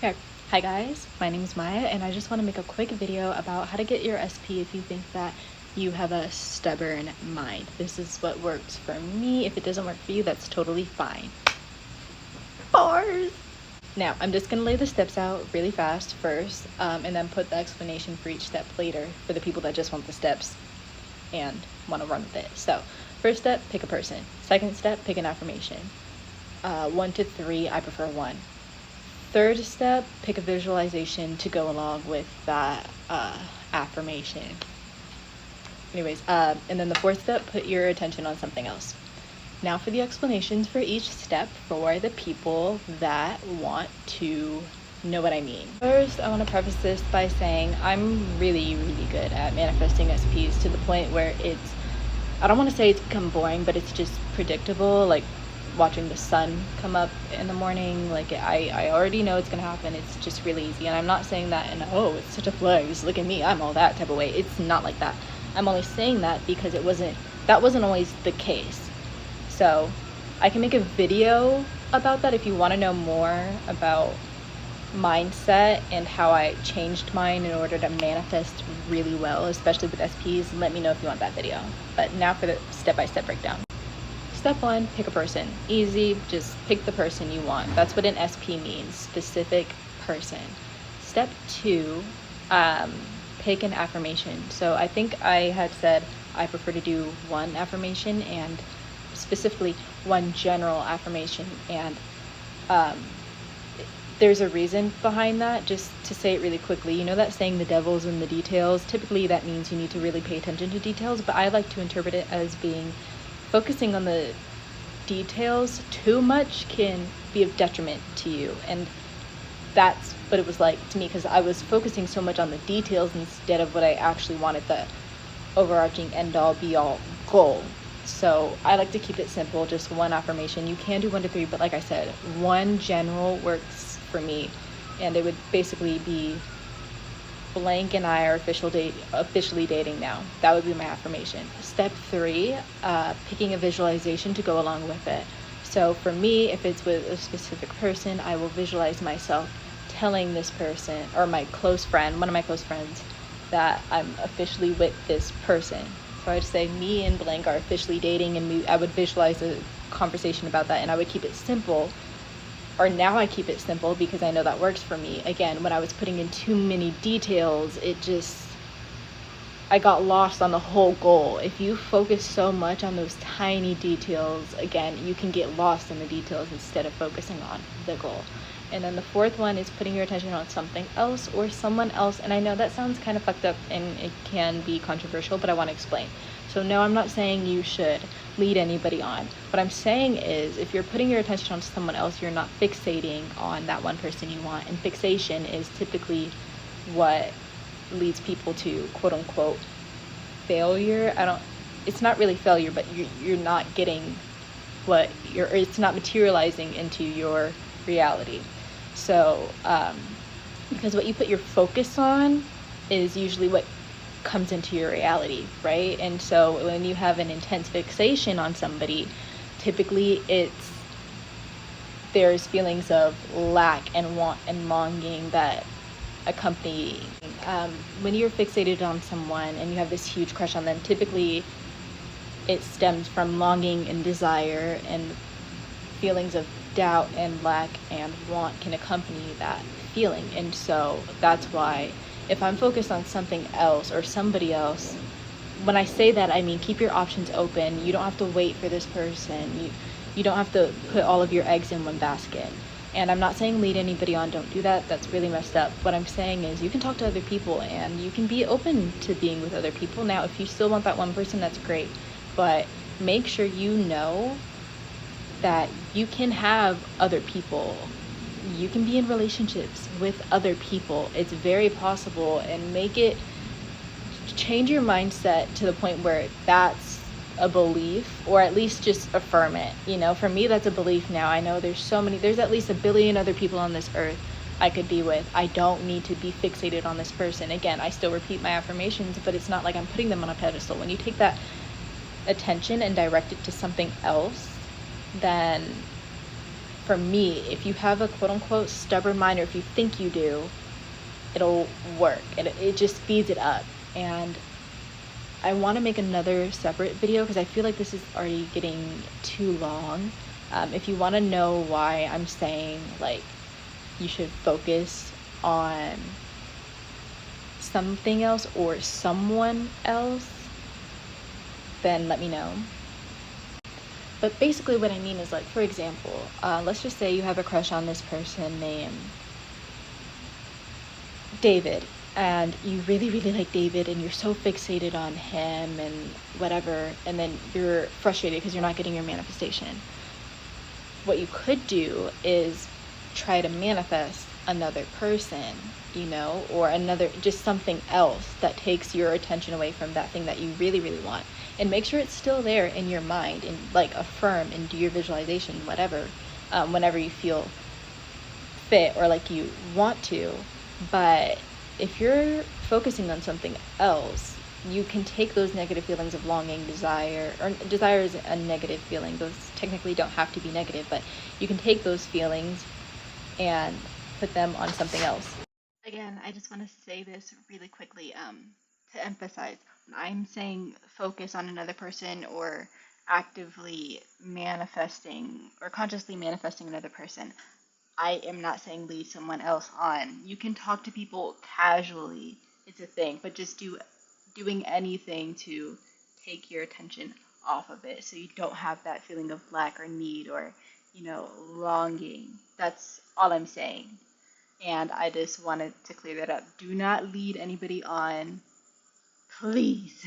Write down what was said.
Okay. Hi guys, my name is Maya and I just want to make a quick video about how to get your SP if you think that you have a stubborn mind. This is what works for me. If it doesn't work for you, that's totally fine. Bars! Now, I'm just going to lay the steps out really fast first, and then put the explanation for each step later for the people that just want the steps and want to run with it. So, first step, pick a person. Second step, pick an affirmation. 1 to 3, I prefer 1. Third step, pick a visualization to go along with that affirmation. Anyways, and then the fourth step, put your attention on something else. Now for the explanations for each step for the people that want to know what I mean. First, I want to preface this by saying I'm really good at manifesting SPs to the point where I don't want to say it's become boring, but it's just predictable. Like watching the sun come up in the morning, like I already know it's gonna happen. It's just really easy, and I'm not saying that in it's such a flex, look at me, I'm all that type of way. It's not like that. I'm only saying that because that wasn't always the case. So I can make a video about that if you want to know more about mindset and how I changed mine in order to manifest really well, especially with SPs. Let me know if you want that video. But now for the step-by-step breakdown. Step 1, pick a person. Easy, just pick the person you want. That's what an SP means, specific person. Step 2, pick an affirmation. So I think I had said I prefer to do 1 affirmation, and specifically 1 general affirmation. And there's a reason behind that. Just to say it really quickly, you know that saying, the devil's in the details? Typically that means you need to really pay attention to details, but I like to interpret it as being focusing on the details too much can be of detriment to you. And that's what it was like to me, because I was focusing so much on the details instead of what I actually wanted, the overarching end-all be-all goal. So I like to keep it simple, just 1 affirmation. You can do 1 to 3, but like I said, 1 general works for me, and it would basically be blank and I are officially dating now. That would be my affirmation. Step 3, picking a visualization to go along with it. So for me, if it's with a specific person, I will visualize myself telling this person, or my close friend, one of my close friends, that I'm officially with this person. So I'd say me and blank are officially dating, and I would visualize a conversation about that, and I would keep it simple. Or now I keep it simple because I know that works for me. Again, when I was putting in too many details, I got lost on the whole goal. If you focus so much on those tiny details, again, you can get lost in the details instead of focusing on the goal. And then the 4th one is putting your attention on something else or someone else. And I know that sounds kind of fucked up and it can be controversial, but I want to explain. So no, I'm not saying you should lead anybody on. What I'm saying is, if you're putting your attention on someone else, you're not fixating on that one person you want. And fixation is typically what leads people to quote unquote failure. It's not really failure, but you're not getting it's not materializing into your reality. So because what you put your focus on is usually what comes into your reality, right? And so when you have an intense fixation on somebody, typically there's feelings of lack and want and longing that accompany. When you're fixated on someone and you have this huge crush on them, typically it stems from longing and desire, and feelings of doubt and lack and want can accompany that feeling. And so that's why, if I'm focused on something else or somebody else, when I say that, I mean keep your options open. You don't have to wait for this person. You don't have to put all of your eggs in one basket. And I'm not saying lead anybody on, don't do that. That's really messed up. What I'm saying is you can talk to other people and you can be open to being with other people. Now, if you still want that one person, that's great. But make sure you know that you can have other people. You can be in relationships with other people. It's very possible, and change your mindset to the point where that's a belief, or at least just affirm it. For me, that's a belief now. I know there's at least 1 billion other people on this earth I could be with. I don't need to be fixated on this person. Again, I still repeat my affirmations, but it's not like I'm putting them on a pedestal. When you take that attention and direct it to something else, then for me, if you have a quote unquote stubborn mind, or if you think you do, it'll work. It just speeds it up. And I want to make another separate video because I feel like this is already getting too long. If you want to know why I'm saying like you should focus on something else or someone else, then let me know. But basically what I mean is, like, for example, let's just say you have a crush on this person named David, and you really, really like David, and you're so fixated on him and whatever, and then you're frustrated because you're not getting your manifestation. What you could do is try to manifest another person, or another, just something else that takes your attention away from that thing that you really, really want. And make sure it's still there in your mind, and like affirm and do your visualization, whatever, whenever you feel fit or like you want to. But if you're focusing on something else, you can take those negative feelings of longing, desire, or desire is a negative feeling. Those technically don't have to be negative, but you can take those feelings and put them on something else. Again, I just want to say this really quickly, to emphasize. When I'm saying focus on another person or actively manifesting or consciously manifesting another person, I am not saying lead someone else on. You can talk to people casually, it's a thing, but just doing anything to take your attention off of it so you don't have that feeling of lack or need or, longing. That's all I'm saying. And I just wanted to clear that up. Do not lead anybody on, please.